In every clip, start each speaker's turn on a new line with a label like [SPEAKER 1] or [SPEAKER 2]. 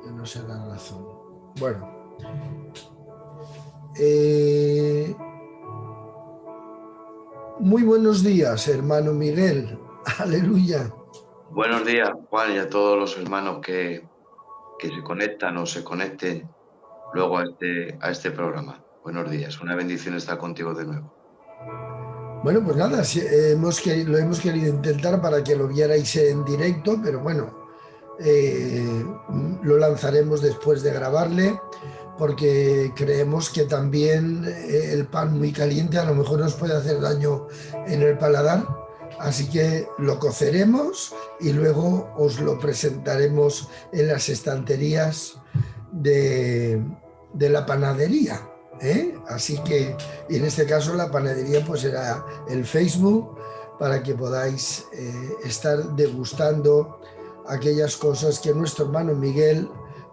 [SPEAKER 1] que no sea la razón. Bueno. Muy buenos días, hermano Miguel. Aleluya.
[SPEAKER 2] Buenos días, Juan, y a todos los hermanos que se conectan o se conecten luego a este programa. Buenos días, una bendición estar contigo de nuevo.
[SPEAKER 1] Bueno, pues nada, lo hemos querido intentar para que lo vierais en directo, pero bueno, lo lanzaremos después de grabarle, porque creemos que también el pan muy caliente a lo mejor nos puede hacer daño en el paladar, así que lo coceremos y luego os lo presentaremos en las estanterías de la panadería. Así que, y en este caso la panadería pues será el Facebook, para que podáis estar degustando aquellas cosas que nuestro hermano Miguel,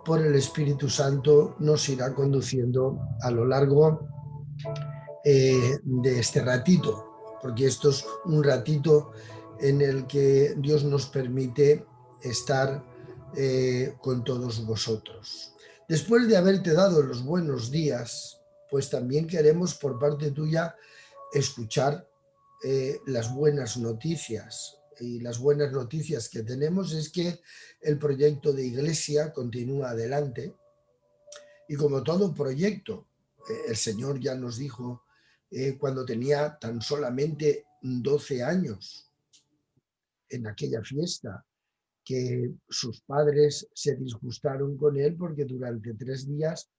[SPEAKER 1] por el Espíritu Santo, nos irá conduciendo a lo largo de este ratito, porque esto es un ratito en el que Dios nos permite estar con todos vosotros. Después de haberte dado los buenos días, pues también queremos por parte tuya escuchar las buenas noticias. Y las buenas noticias que tenemos es que el proyecto de iglesia continúa adelante. Y como todo proyecto, el Señor ya nos dijo cuando tenía tan solamente 12 años en aquella fiesta, que sus padres se disgustaron con él porque durante 3 días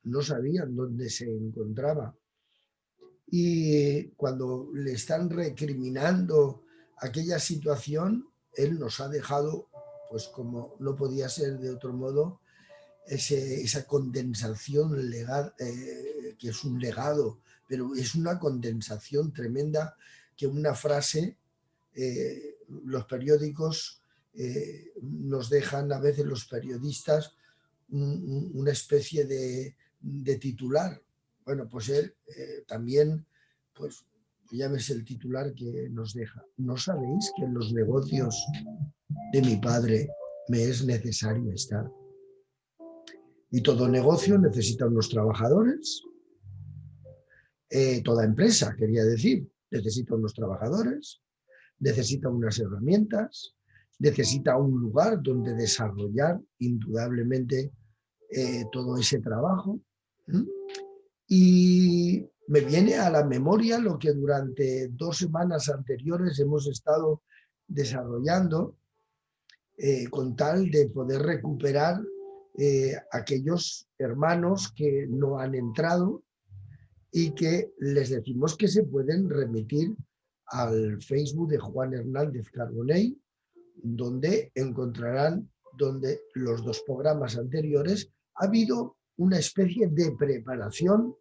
[SPEAKER 1] no sabían dónde se encontraba. Y cuando le están recriminando aquella situación, él nos ha dejado, pues como no podía ser de otro modo, esa condensación legal, que es un legado, pero es una condensación tremenda, que una frase, los periódicos nos dejan a veces los periodistas una especie de titular. Bueno, pues él también, pues ya ves el titular que nos deja. ¿No sabéis que en los negocios de mi padre me es necesario estar? Y todo negocio necesita unos trabajadores, toda empresa, quería decir, necesita unos trabajadores, necesita unas herramientas, necesita un lugar donde desarrollar indudablemente todo ese trabajo. Y me viene a la memoria lo que durante 2 semanas anteriores hemos estado desarrollando con tal de poder recuperar aquellos hermanos que no han entrado y que les decimos que se pueden remitir al Facebook de Juan Hernández Carbonell, donde encontrarán donde los 2 programas anteriores ha habido una especie de preparación,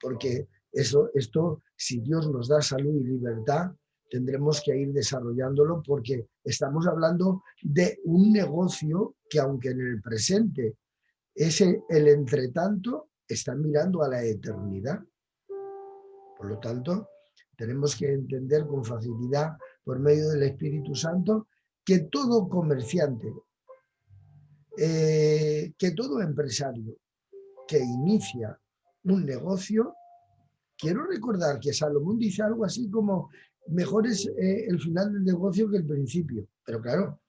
[SPEAKER 1] porque esto, si Dios nos da salud y libertad, tendremos que ir desarrollándolo, porque estamos hablando de un negocio que, aunque en el presente el entretanto, está mirando a la eternidad. Por lo tanto, tenemos que entender con facilidad, por medio del Espíritu Santo, que todo comerciante, que todo empresario que inicia un negocio, quiero recordar que Salomón dice algo así como: mejor es el final del negocio que el principio. Pero claro,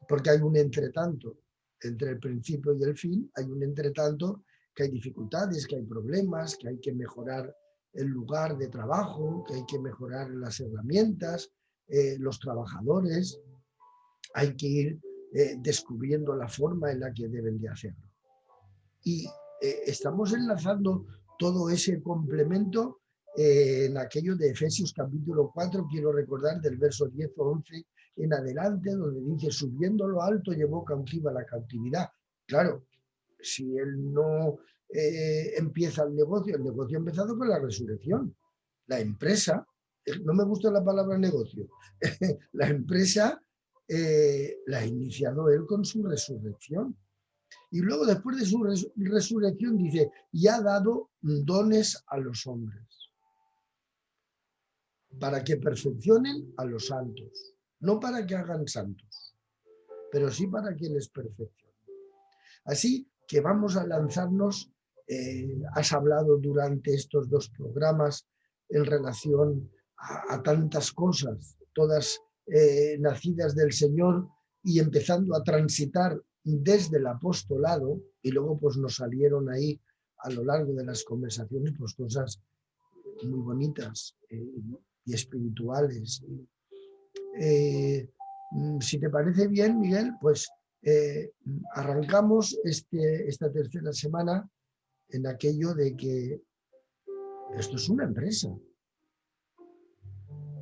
[SPEAKER 1] porque hay un entretanto entre el principio y el fin, hay un entretanto que hay dificultades, que hay problemas, que hay que mejorar el lugar de trabajo, que hay que mejorar las herramientas, los trabajadores, hay que ir descubriendo la forma en la que deben de hacerlo. Y estamos enlazando todo ese complemento en aquello de Efesios capítulo 4, quiero recordar del verso 10 o 11 en adelante, donde dice: subiendo lo alto llevó cautiva la cautividad. Claro, si él no empieza el negocio ha empezado con la resurrección. La empresa, no me gusta la palabra negocio, la empresa la ha iniciado él con su resurrección. Y luego, después de su resurrección, dice: y ha dado dones a los hombres para que perfeccionen a los santos, no para que hagan santos, pero sí para que les perfeccionen. Así que vamos a lanzarnos, has hablado durante estos 2 programas en relación a tantas cosas, todas nacidas del Señor y empezando a transitar desde el apostolado, y luego pues nos salieron ahí a lo largo de las conversaciones pues cosas muy bonitas y espirituales. Si te parece bien, Miguel, pues arrancamos esta tercera semana en aquello de que esto es una empresa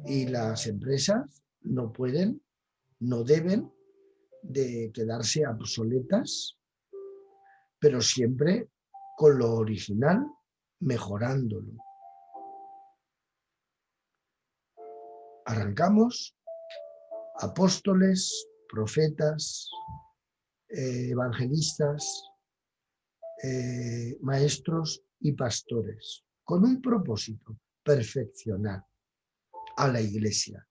[SPEAKER 1] y las empresas no pueden, no deben de quedarse obsoletas, pero siempre con lo original, mejorándolo. Arrancamos, apóstoles, profetas, evangelistas, maestros y pastores, con un propósito: perfeccionar a la Iglesia.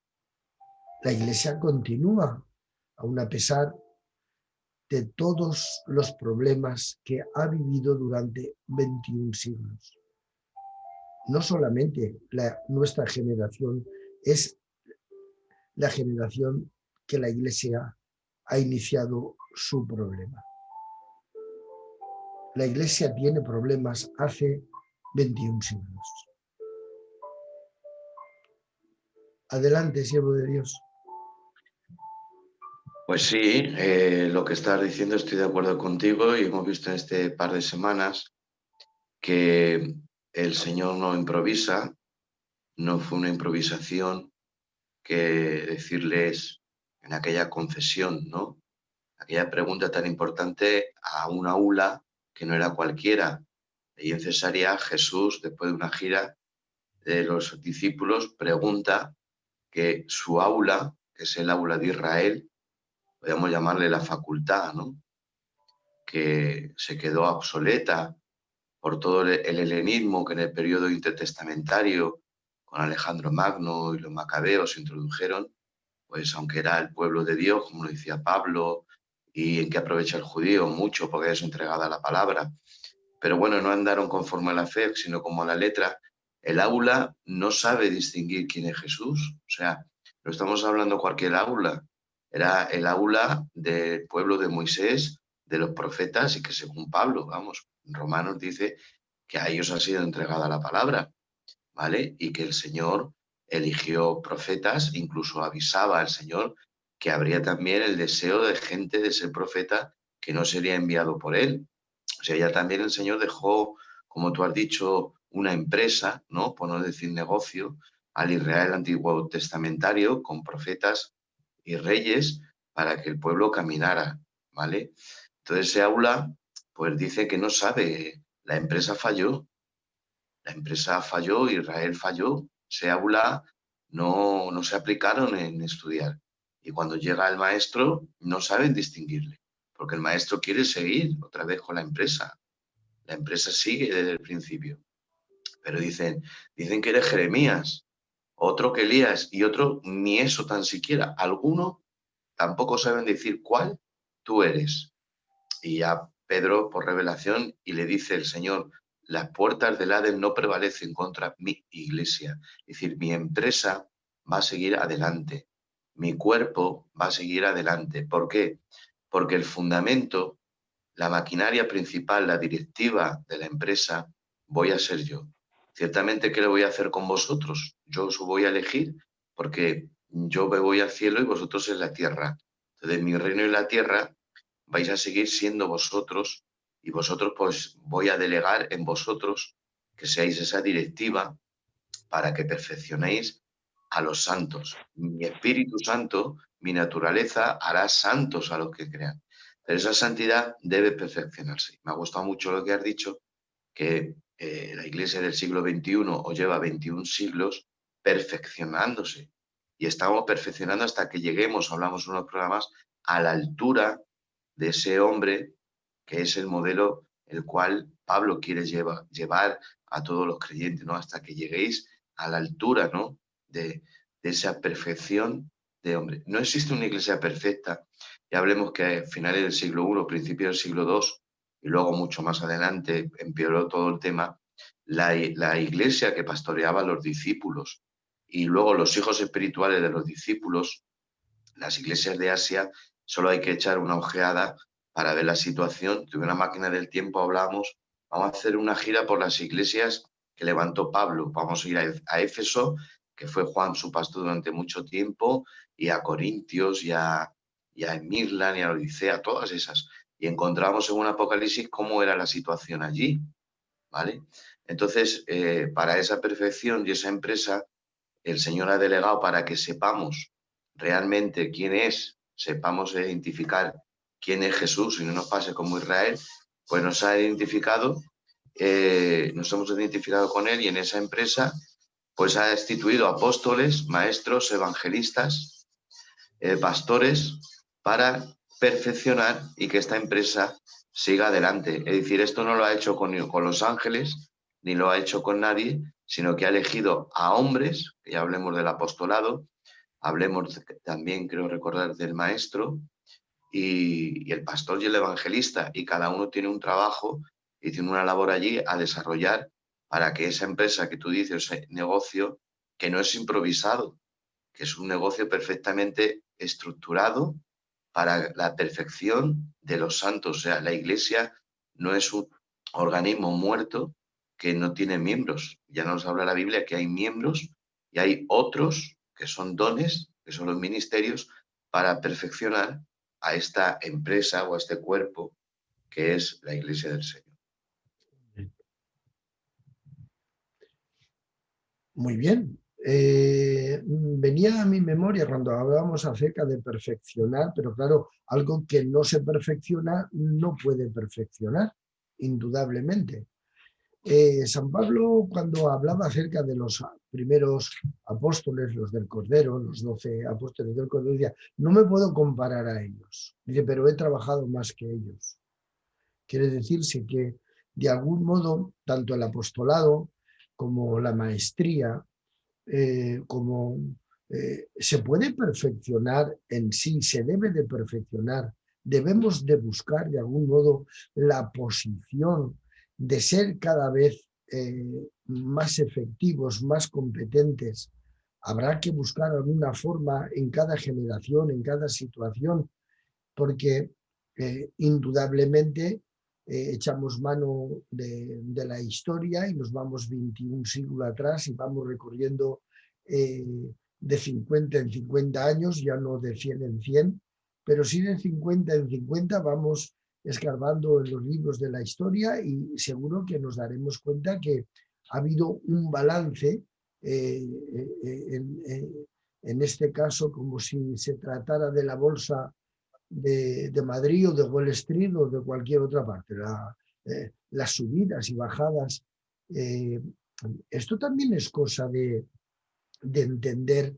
[SPEAKER 1] La Iglesia continúa, aun a pesar de todos los problemas que ha vivido durante 21 siglos. No solamente nuestra generación es la generación que la Iglesia ha iniciado su problema. La Iglesia tiene problemas hace 21 siglos. Adelante, siervo de Dios.
[SPEAKER 2] Pues sí, lo que estás diciendo estoy de acuerdo contigo, y hemos visto en este par de semanas que el Señor no improvisa, no fue una improvisación que decirles en aquella confesión, ¿no? Aquella pregunta tan importante a un aula que no era cualquiera. Y en Cesarea, Jesús, después de una gira de los discípulos, pregunta que su aula, que es el aula de Israel, podríamos llamarle la facultad, ¿no?, que se quedó obsoleta por todo el helenismo que en el periodo intertestamentario, con Alejandro Magno y los macabeos, se introdujeron, pues aunque era el pueblo de Dios, como lo decía Pablo, y en que aprovecha el judío mucho porque es entregada la palabra, pero bueno, no andaron conforme a la fe, sino como a la letra. El aula no sabe distinguir quién es Jesús. O sea, no estamos hablando cualquier aula. Era el aula del pueblo de Moisés, de los profetas, y que según Pablo, vamos, Romanos dice que a ellos ha sido entregada la palabra, ¿vale? Y que el Señor eligió profetas, incluso avisaba al Señor que habría también el deseo de gente de ser profeta que no sería enviado por él. O sea, ya también el Señor dejó, como tú has dicho, una empresa, ¿no?, por no decir negocio, al Israel antiguo testamentario, con profetas y reyes, para que el pueblo caminara, ¿vale? Entonces ese aula, pues dice que no sabe, la empresa falló, Israel falló, ese aula no se aplicaron en estudiar. Y cuando llega el maestro, no saben distinguirle, porque el maestro quiere seguir otra vez con la empresa. La empresa sigue desde el principio. Pero dicen que eres Jeremías, otro que Elías, y otro ni eso tan siquiera. Algunos tampoco saben decir cuál tú eres. Y ya Pedro, por revelación, y le dice el Señor: las puertas del Hades no prevalecen contra mi iglesia. Es decir, mi empresa va a seguir adelante. Mi cuerpo va a seguir adelante. ¿Por qué? Porque el fundamento, la maquinaria principal, la directiva de la empresa, voy a ser yo. Ciertamente, ¿qué le voy a hacer con vosotros? Yo os voy a elegir porque yo me voy al cielo y vosotros en la tierra. Entonces, mi reino y la tierra vais a seguir siendo vosotros, y vosotros pues voy a delegar en vosotros que seáis esa directiva para que perfeccionéis a los santos. Mi Espíritu Santo, mi naturaleza, hará santos a los que crean. Pero esa santidad debe perfeccionarse. Me ha gustado mucho lo que has dicho, que la Iglesia del siglo XXI os lleva 21 siglos perfeccionándose. Y estamos perfeccionando hasta que lleguemos, hablamos en unos programas, a la altura de ese hombre que es el modelo el cual Pablo quiere llevar a todos los creyentes, ¿no?, hasta que lleguéis a la altura, ¿no?, de esa perfección de hombre. No existe una iglesia perfecta, y hablemos que a finales del siglo I, principios del siglo II, y luego mucho más adelante empeoró todo el tema, la iglesia que pastoreaba a los discípulos y luego los hijos espirituales de los discípulos, las iglesias de Asia, solo hay que echar una ojeada para ver la situación. De una máquina del tiempo hablamos, vamos a hacer una gira por las iglesias que levantó Pablo. Vamos a ir a Éfeso, que fue Juan su pastor durante mucho tiempo, y a Corintios, y a Mirlan, y a Odisea, todas esas. Y encontramos en un Apocalipsis cómo era la situación allí, ¿vale? Entonces, para esa perfección y esa empresa, el Señor ha delegado para que sepamos realmente quién es, sepamos identificar quién es Jesús y no nos pase como Israel, pues nos ha identificado, nos hemos identificado con él, y en esa empresa pues ha instituido apóstoles, maestros, evangelistas, pastores, para perfeccionar y que esta empresa siga adelante. Es decir, esto no lo ha hecho con los ángeles, ni lo ha hecho con nadie, sino que ha elegido a hombres, que ya hablemos del apostolado, hablemos también, creo recordar, del maestro y el pastor y el evangelista, y cada uno tiene un trabajo y tiene una labor allí a desarrollar para que esa empresa que tú dices, ese negocio, que no es improvisado, que es un negocio perfectamente estructurado para la perfección de los santos. O sea, la iglesia no es un organismo muerto que no tiene miembros. Ya nos habla la Biblia que hay miembros y hay otros que son dones, que son los ministerios, para perfeccionar a esta empresa o a este cuerpo que es la iglesia del Señor.
[SPEAKER 1] Muy bien. Venía a mi memoria cuando hablábamos acerca de perfeccionar, pero claro, algo que no se perfecciona no puede perfeccionar, indudablemente. San Pablo, cuando hablaba acerca de los primeros apóstoles, los del Cordero, los 12 apóstoles del Cordero, decía, no me puedo comparar a ellos. Dice, pero he trabajado más que ellos. Quiere decirse que, de algún modo, tanto el apostolado como la maestría, se puede perfeccionar en sí, se debe de perfeccionar, debemos de buscar de algún modo la posición de ser cada vez más efectivos, más competentes. Habrá que buscar alguna forma en cada generación, en cada situación, porque indudablemente echamos mano de la historia y nos vamos 21 siglos atrás y vamos recorriendo de 50 en 50 años, ya no de 100 en 100, pero sí de 50 en 50 vamos escarbando en los libros de la historia y seguro que nos daremos cuenta que ha habido un balance en este caso, como si se tratara de la bolsa de Madrid o de Wall Street o de cualquier otra parte, las subidas y bajadas. Eh, Esto también es cosa de entender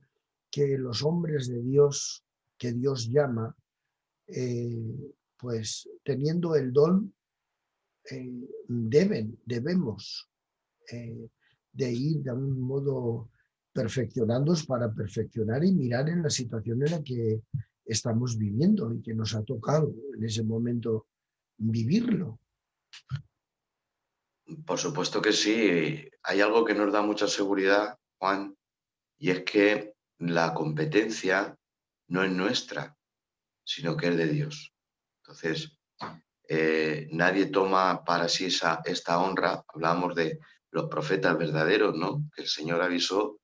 [SPEAKER 1] que los hombres de Dios, que Dios llama, pues teniendo el don, debemos de ir de algún modo perfeccionándonos para perfeccionar y mirar en la situación en la que estamos viviendo y que nos ha tocado en ese momento vivirlo.
[SPEAKER 2] Por supuesto que sí. Hay algo que nos da mucha seguridad, Juan, y es que la competencia no es nuestra, sino que es de Dios. Entonces, nadie toma para sí esta honra. Hablamos de los profetas verdaderos, ¿no? Que el Señor avisó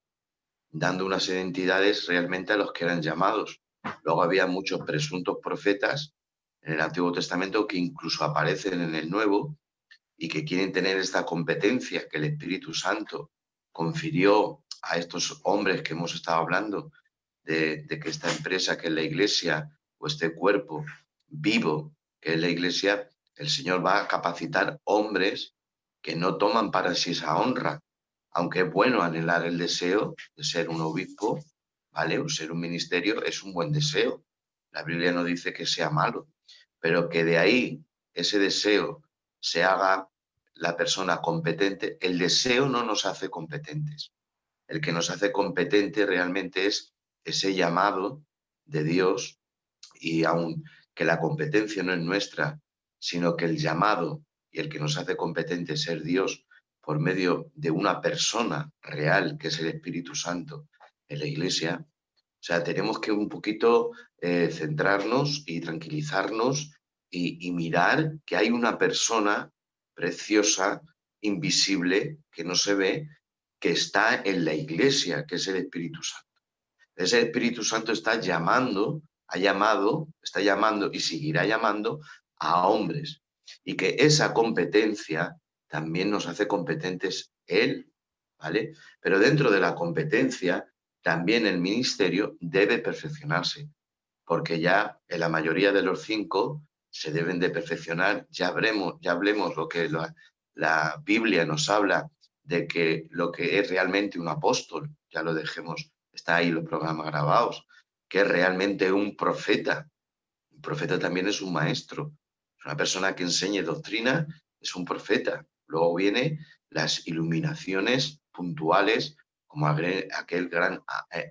[SPEAKER 2] dando unas identidades realmente a los que eran llamados. Luego había muchos presuntos profetas en el Antiguo Testamento que incluso aparecen en el Nuevo y que quieren tener esta competencia que el Espíritu Santo confirió a estos hombres que hemos estado hablando, de que esta empresa que es la Iglesia, o este cuerpo vivo que es la Iglesia, el Señor va a capacitar hombres que no toman para sí esa honra, aunque es bueno anhelar el deseo de ser un obispo, ¿vale? O ser un ministerio es un buen deseo. La Biblia no dice que sea malo, pero que de ahí ese deseo se haga la persona competente. El deseo no nos hace competentes. El que nos hace competente realmente es ese llamado de Dios, y aún que la competencia no es nuestra, sino que el llamado y el que nos hace competente es ser Dios por medio de una persona real, que es el Espíritu Santo en la Iglesia. O sea, tenemos que un poquito centrarnos y tranquilizarnos y mirar que hay una persona preciosa, invisible, que no se ve, que está en la Iglesia, que es el Espíritu Santo. Ese Espíritu Santo está llamando, está llamando y seguirá llamando a hombres. Y que esa competencia también nos hace competentes Él, ¿vale? Pero dentro de la competencia, también el ministerio debe perfeccionarse, porque ya en la mayoría de los 5 se deben de perfeccionar. Ya hablemos lo que la Biblia nos habla de que lo que es realmente un apóstol, ya lo dejemos, está ahí los programas grabados, que es realmente un profeta. Un profeta también es un maestro, es una persona que enseñe doctrina, es un profeta. Luego vienen las iluminaciones puntuales, como aquel gran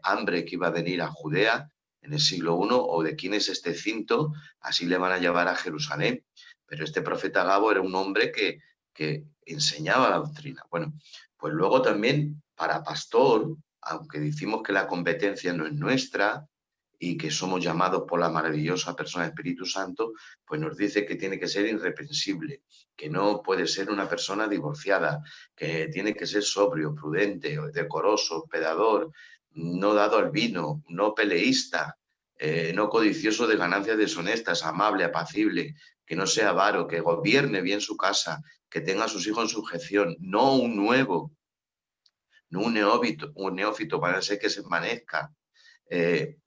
[SPEAKER 2] hambre que iba a venir a Judea en el siglo I, o de quién es este cinto, así le van a llevar a Jerusalén. Pero este profeta Gabo era un hombre que enseñaba la doctrina. Bueno, pues luego también para pastor, aunque decimos que la competencia no es nuestra, y que somos llamados por la maravillosa persona del Espíritu Santo, pues nos dice que tiene que ser irreprensible, que no puede ser una persona divorciada, que tiene que ser sobrio, prudente, decoroso, hospedador, no dado al vino, no peleísta, no codicioso de ganancias deshonestas, amable, apacible, que no sea avaro, que gobierne bien su casa, que tenga a sus hijos en sujeción, no un nuevo, no un neófito para ser que se envanezca,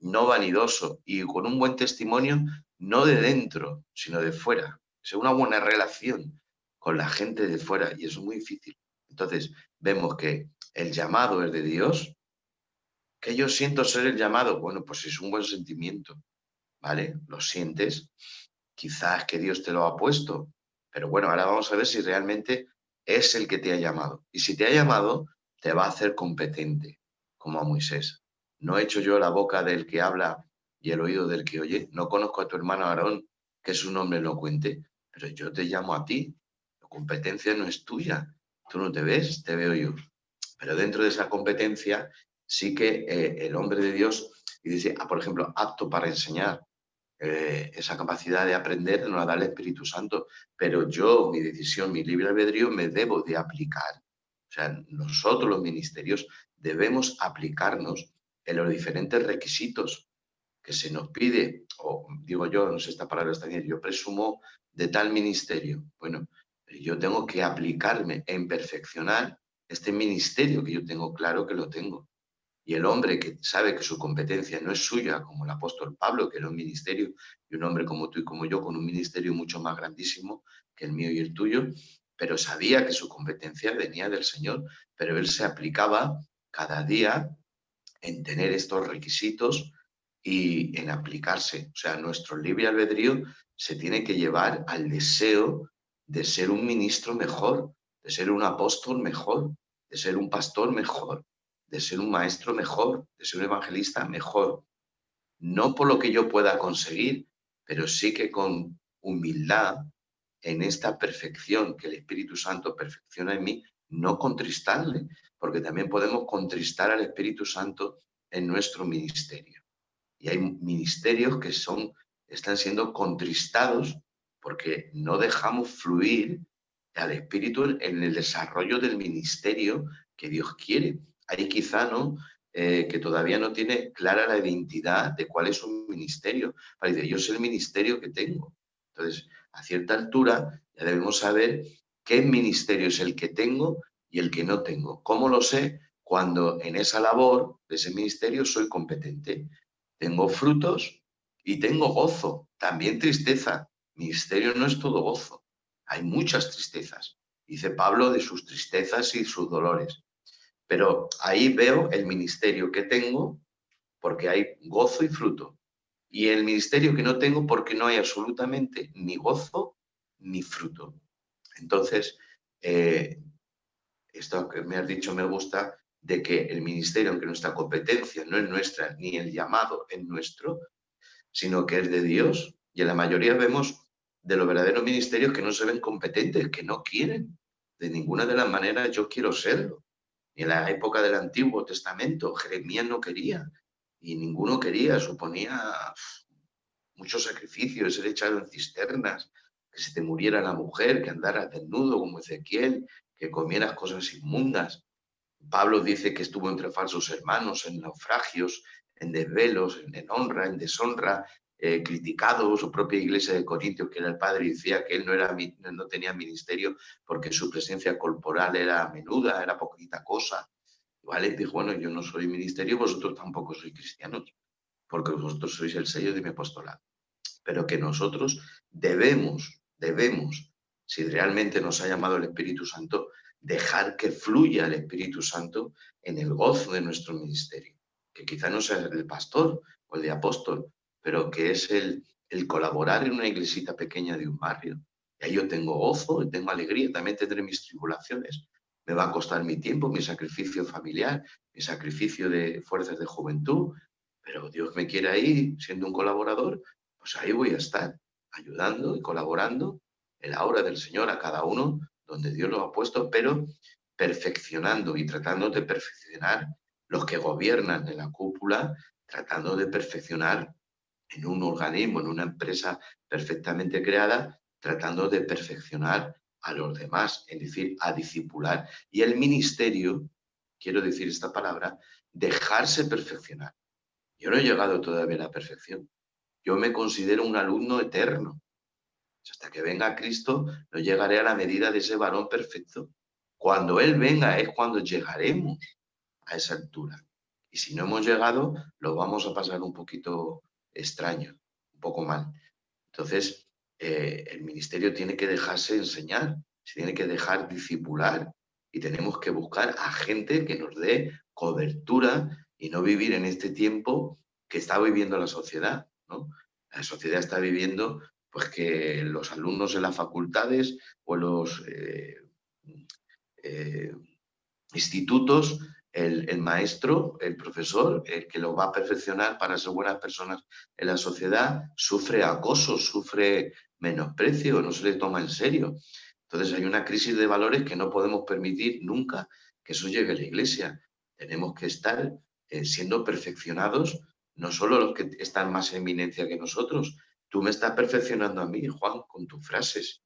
[SPEAKER 2] no vanidoso y con un buen testimonio, no de dentro, sino de fuera. O sea, una buena relación con la gente de fuera, y eso es muy difícil. Entonces, vemos que el llamado es de Dios. ¿Que yo siento ser el llamado? Bueno, pues es un buen sentimiento, ¿vale? Lo sientes, quizás que Dios te lo ha puesto, pero bueno, ahora vamos a ver si realmente es el que te ha llamado. Y si te ha llamado, te va a hacer competente, como a Moisés. No he hecho yo la boca del que habla y el oído del que oye. No conozco a tu hermano Aarón, que es un hombre elocuente, pero yo te llamo a ti. La competencia no es tuya. Tú no te ves, te veo yo. Pero dentro de esa competencia sí que el hombre de Dios, y dice, por ejemplo, apto para enseñar, esa capacidad de aprender nos la da el Espíritu Santo, pero yo, mi decisión, mi libre albedrío, me debo de aplicar. O sea, nosotros los ministerios debemos aplicarnos en los diferentes requisitos que se nos pide, o digo yo, no sé esta palabra está bien, yo presumo de tal ministerio. Bueno, yo tengo que aplicarme en perfeccionar este ministerio que yo tengo claro que lo tengo. Y el hombre que sabe que su competencia no es suya, como el apóstol Pablo, que era un ministerio, y un hombre como tú y como yo, con un ministerio mucho más grandísimo que el mío y el tuyo, pero sabía que su competencia venía del Señor, pero él se aplicaba cada día en tener estos requisitos y en aplicarse. O sea, nuestro libre albedrío se tiene que llevar al deseo de ser un ministro mejor, de ser un apóstol mejor, de ser un pastor mejor, de ser un maestro mejor, de ser un evangelista mejor. No por lo que yo pueda conseguir, pero sí que con humildad, en esta perfección que el Espíritu Santo perfecciona en mí, no contristarle, porque también podemos contristar al Espíritu Santo en nuestro ministerio. Y hay ministerios que están siendo contristados porque no dejamos fluir al Espíritu en el desarrollo del ministerio que Dios quiere. Hay quizá, ¿no? Que todavía no tiene clara la identidad de cuál es su ministerio. Para decir, yo sé el ministerio que tengo. Entonces, a cierta altura ya debemos saber qué ministerio es el que tengo y el que no tengo. ¿Cómo lo sé? Cuando en esa labor de ese ministerio soy competente. Tengo frutos y tengo gozo, también tristeza. Ministerio no es todo gozo, hay muchas tristezas. Dice Pablo de sus tristezas y sus dolores. Pero ahí veo el ministerio que tengo porque hay gozo y fruto. Y el ministerio que no tengo porque no hay absolutamente ni gozo ni fruto. Entonces, esto que me has dicho me gusta, de que el ministerio, aunque nuestra competencia no es nuestra, ni el llamado es nuestro, sino que es de Dios. Y en la mayoría vemos de los verdaderos ministerios que no se ven competentes, que no quieren. De ninguna de las maneras yo quiero serlo. Ni en la época del Antiguo Testamento, Jeremías no quería, y ninguno quería, suponía mucho sacrificio, ser echado en cisternas, que se te muriera la mujer, que andaras desnudo como Ezequiel, que comieras cosas inmundas. Pablo dice que estuvo entre falsos hermanos, en naufragios, en desvelos, en honra, en deshonra, criticado su propia iglesia de Corintios, que era el padre, y decía que él no tenía ministerio porque su presencia corporal era menuda, era poquita cosa. ¿Vale? Dijo, bueno, yo no soy ministerio, vosotros tampoco sois cristianos, porque vosotros sois el sello de mi apostolado. Pero que nosotros debemos, si realmente nos ha llamado el Espíritu Santo, dejar que fluya el Espíritu Santo en el gozo de nuestro ministerio. Que quizá no sea el de pastor o el de apóstol, pero que es el colaborar en una iglesita pequeña de un barrio. Y ahí yo tengo gozo y tengo alegría, también tendré mis tribulaciones. Me va a costar mi tiempo, mi sacrificio familiar, mi sacrificio de fuerzas de juventud, pero Dios me quiere ahí siendo un colaborador, pues ahí voy a estar, ayudando y colaborando en la obra del Señor a cada uno donde Dios lo ha puesto, pero perfeccionando y tratando de perfeccionar los que gobiernan en la cúpula, tratando de perfeccionar en un organismo, en una empresa perfectamente creada, tratando de perfeccionar a los demás, es decir, a discipular. Y el ministerio, quiero decir esta palabra, dejarse perfeccionar. Yo no he llegado todavía a la perfección. Yo me considero un alumno eterno. Hasta que venga Cristo, no llegaré a la medida de ese varón perfecto. Cuando Él venga es cuando llegaremos a esa altura. Y si no hemos llegado, lo vamos a pasar un poquito extraño, un poco mal. Entonces, el ministerio tiene que dejarse enseñar, se tiene que dejar discipular y tenemos que buscar a gente que nos dé cobertura y no vivir en este tiempo que está viviendo la sociedad, ¿no? La sociedad está viviendo pues que los alumnos en las facultades o en los eh, institutos, el maestro, el profesor, el que lo va a perfeccionar para ser buenas personas en la sociedad, sufre acoso, sufre menosprecio, no se le toma en serio. Entonces hay una crisis de valores que no podemos permitir nunca que eso llegue a la iglesia. Tenemos que estar siendo perfeccionados, no solo los que están más en eminencia que nosotros. Tú me estás perfeccionando a mí, Juan, con tus frases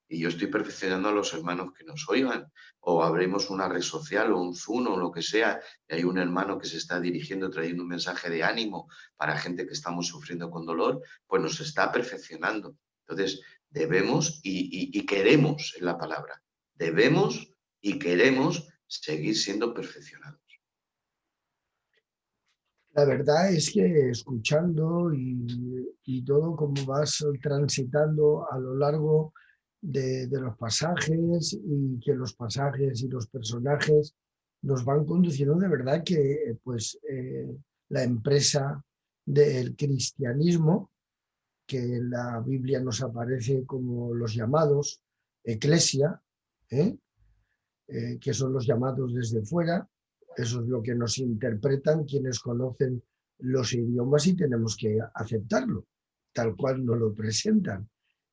[SPEAKER 2] y yo estoy perfeccionando a los hermanos que nos oigan, o abrimos una red social o un Zoom o lo que sea, y hay un hermano que se está dirigiendo, trayendo un mensaje de ánimo para gente que estamos sufriendo con dolor, pues nos está perfeccionando. Entonces, debemos y queremos, en la palabra, debemos y queremos seguir siendo perfeccionados.
[SPEAKER 1] La verdad es que escuchando y todo como vas transitando a lo largo de los pasajes y que los pasajes y los personajes nos van conduciendo de verdad que pues la empresa del cristianismo, que en la Biblia nos aparece como los llamados eclesia, ¿eh? Que son los llamados desde fuera. Eso es lo que nos interpretan quienes conocen los idiomas y tenemos que aceptarlo, tal cual nos lo presentan.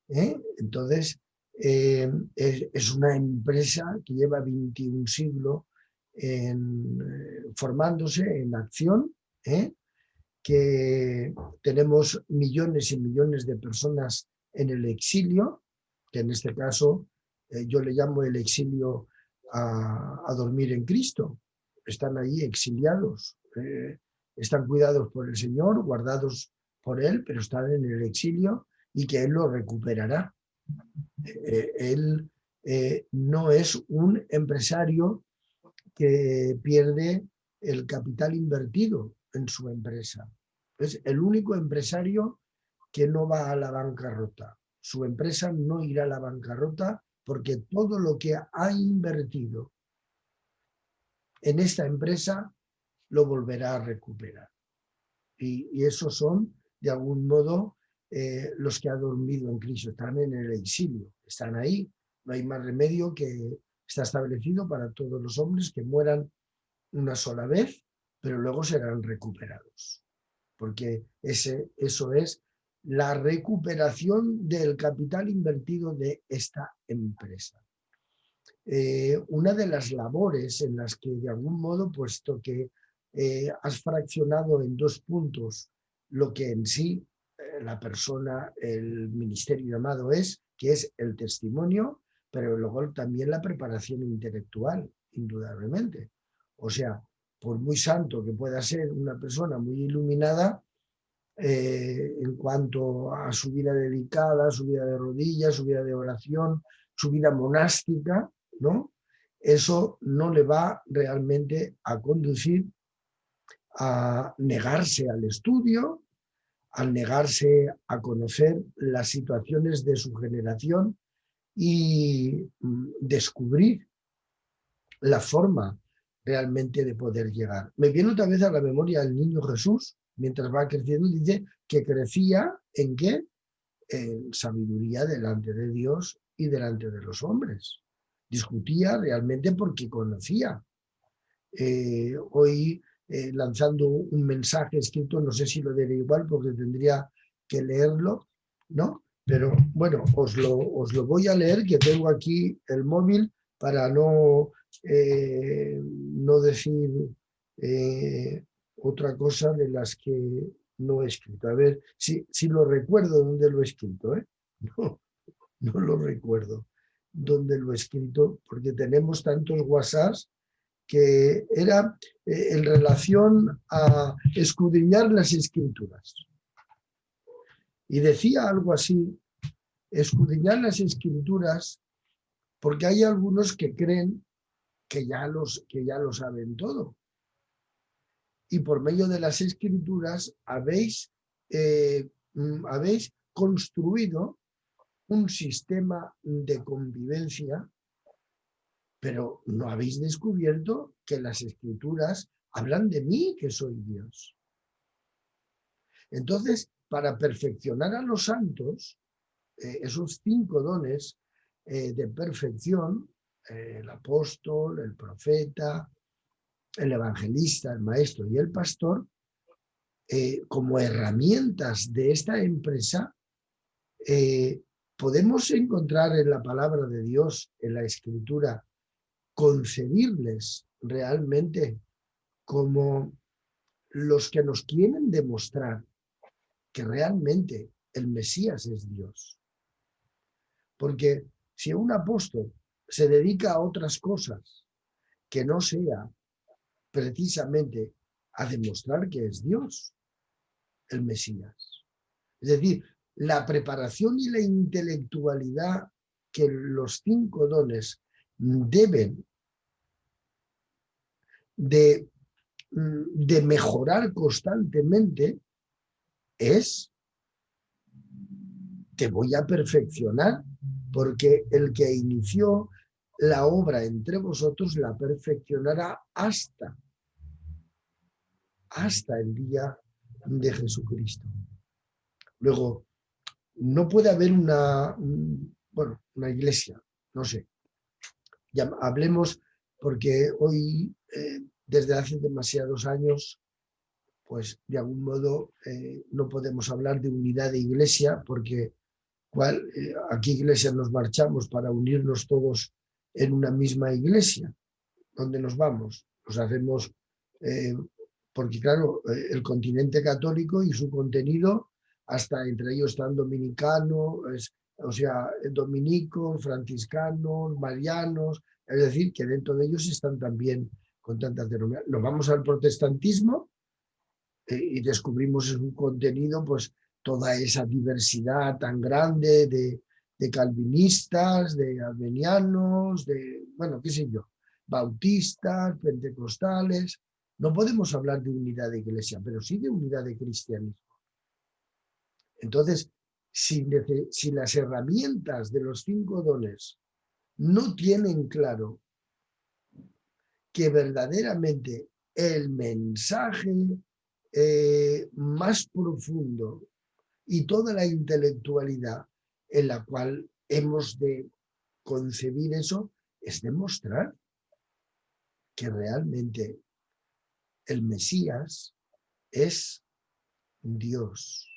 [SPEAKER 1] Entonces, es una empresa que lleva 21 siglos formándose en acción, que tenemos millones y millones de personas en el exilio, que en este caso yo le llamo el exilio a dormir en Cristo. Están ahí exiliados, están cuidados por el Señor, guardados por Él, pero están en el exilio y que Él lo recuperará. Él no es un empresario que pierde el capital invertido en su empresa. Es el único empresario que no va a la bancarrota. Su empresa no irá a la bancarrota porque todo lo que ha invertido en esta empresa lo volverá a recuperar. Y esos son, de algún modo, los que han dormido en Cristo, están en el exilio, están ahí. No hay más remedio que está establecido para todos los hombres que mueran una sola vez, pero luego serán recuperados. Porque eso es la recuperación del capital invertido de esta empresa. Una de las labores en las que de algún modo, puesto que has fraccionado en dos puntos lo que en sí la persona, el ministerio llamado es, que es el testimonio, pero luego también la preparación intelectual, indudablemente. O sea, por muy santo que pueda ser una persona muy iluminada, en cuanto a su vida dedicada, su vida de rodillas, su vida de oración, su vida monástica, ¿no? Eso no le va realmente a conducir a negarse al estudio, al negarse a conocer las situaciones de su generación y descubrir la forma realmente de poder llegar. Me viene otra vez a la memoria el niño Jesús, mientras va creciendo, dice que crecía ¿en qué? En sabiduría delante de Dios y delante de los hombres. Discutía realmente porque conocía. Hoy lanzando un mensaje escrito, no sé si lo diré igual porque tendría que leerlo, ¿no? Pero bueno, os lo voy a leer, que tengo aquí el móvil para no decir otra cosa de las que no he escrito. A ver si lo recuerdo dónde lo he escrito, ¿eh? No, no lo recuerdo dónde lo he escrito, porque tenemos tantos WhatsApps que era en relación a escudriñar las escrituras. Y decía algo así, escudriñar las escrituras, porque hay algunos que creen que ya lo saben todo. Y por medio de las escrituras habéis construido un sistema de convivencia, pero no habéis descubierto que las escrituras hablan de mí, que soy Dios. Entonces, para perfeccionar a los santos, esos 5 dones de perfección, el apóstol, el profeta, el evangelista, el maestro y el pastor, como herramientas de esta empresa, podemos encontrar en la palabra de Dios, en la escritura, concebirles realmente como los que nos quieren demostrar que realmente el Mesías es Dios. Porque si un apóstol se dedica a otras cosas que no sea precisamente a demostrar que es Dios, el Mesías. Es decir, la preparación y la intelectualidad que los 5 dones deben de mejorar constantemente es: te voy a perfeccionar, porque el que inició la obra entre vosotros la perfeccionará hasta el día de Jesucristo. Luego, no puede haber una iglesia, no sé. Ya hablemos, porque hoy, desde hace demasiados años, pues de algún modo no podemos hablar de unidad de iglesia, porque ¿a qué iglesia nos marchamos para unirnos todos en una misma iglesia? ¿Dónde nos vamos? Nos hacemos, porque claro, el continente católico y su contenido, hasta entre ellos están dominicanos, o sea, dominicos, franciscanos, marianos, es decir, que dentro de ellos están también con tantas denominaciones. Nos vamos al protestantismo y descubrimos en su contenido pues toda esa diversidad tan grande de calvinistas, de armenianos, bueno, qué sé yo, bautistas, pentecostales. No podemos hablar de unidad de iglesia, pero sí de unidad de cristianismo. Entonces, si las herramientas de los 5 dones no tienen claro que verdaderamente el mensaje más profundo y toda la intelectualidad en la cual hemos de concebir eso es demostrar que realmente el Mesías es Dios.